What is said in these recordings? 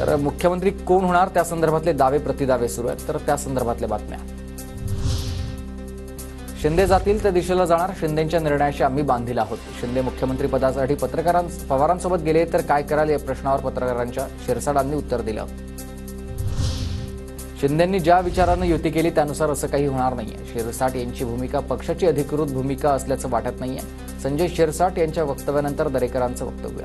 तर मुख्यमंत्री कोण होणार त्या संदर्भातले दावे प्रतिदावे सुरू आहेत. तर त्या संदर्भातल्या बातम्या. शिंदे जातील त्या दिशेला जाणार. शिंदेंच्या निर्णयाशी आम्ही बांधील आहोत. शिंदे मुख्यमंत्री पदासाठी पवारांसोबत गेले तर काय कराल या प्रश्नावर पत्रकारांच्या शिरसाटांनी उत्तर दिलं. शिंदेंनी ज्या विचारानं युती केली त्यानुसार असं काही होणार नाहीये. शिरसाट यांची भूमिका पक्षाची अधिकृत भूमिका असल्याचं वाटत नाहीये. संजय शिरसाट यांच्या वक्तव्यानंतर दरेकरांचं वक्तव्य.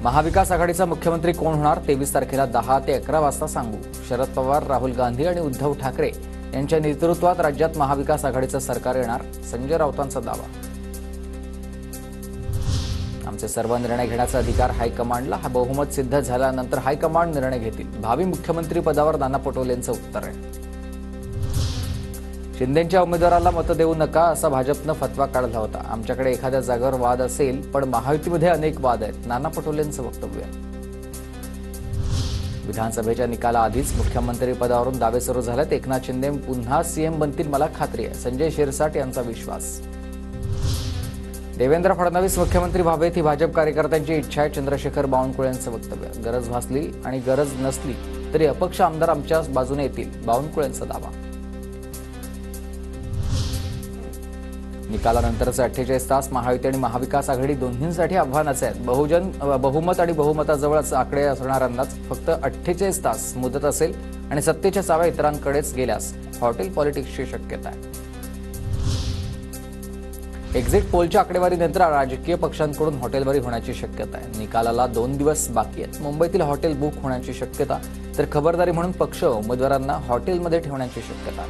महाविकास आघाडीचा मुख्यमंत्री कोण होणार 23 तारखेला 10 ते 11 वाजता सांगू. शरद पवार, राहुल गांधी आणि उद्धव ठाकरे यांच्या नेतृत्वात राज्यात महाविकास आघाडीचं सरकार येणार. संजय राऊतांचा दावा. आमचे सर्व निर्णय घेण्याचा अधिकार हायकमांडला. हा बहुमत सिद्ध झाल्यानंतर हायकमांड निर्णय घेतील. भावी मुख्यमंत्री पदावर नाना पटोलेंचं उत्तर आहे. शिंदेंच्या उमेदवाराला मतं देऊ नका असा भाजपनं फतवा काढला होता. आमच्याकडे एखाद्या जागेवर वाद असेल पण महायुतीमध्ये अनेक वाद आहेत. नाना पटोलेंचं वक्तव्य. विधानसभेच्या निकालाआधीच मुख्यमंत्री पदावरून दावे सुरू झालेत. एकनाथ शिंदे पुन्हा सीएम बनतील मला खात्री आहे. संजय शिरसाट यांचा विश्वास. देवेंद्र फडणवीस मुख्यमंत्री व्हावेत ही भाजप कार्यकर्त्यांची इच्छा आहे. चंद्रशेखर बावनकुळे यांचं वक्तव्य. गरज भासली आणि गरज नसली तरी अपक्ष आमदार आमच्या बाजूने येतील. बावनकुळेंचा दावा. निकालानंतरचे 48 तास महायुती आणि महाविकास आघाडी दोन्हींसाठी आव्हानाचे आहेत. बहुमत आणि बहुमताजवळच आकडे असणाऱ्यांनाच फक्त 48 तास मुदत असेल आणि सत्तेच्या चाव्या इतरांकडेच गेल्यास हॉटेल पॉलिटिक्सची शक्यता आहे. एक्झिट पोलच्या आकडेवारीनंतर राजकीय पक्षांकडून हॉटेलवारी होण्याची शक्यता आहे. निकालाला 2 दिवस बाकी आहेत. मुंबईतील हॉटेल बुक होण्याची शक्यता तर खबरदारी म्हणून पक्ष उमेदवारांना हॉटेलमध्ये ठेवण्याची शक्यता.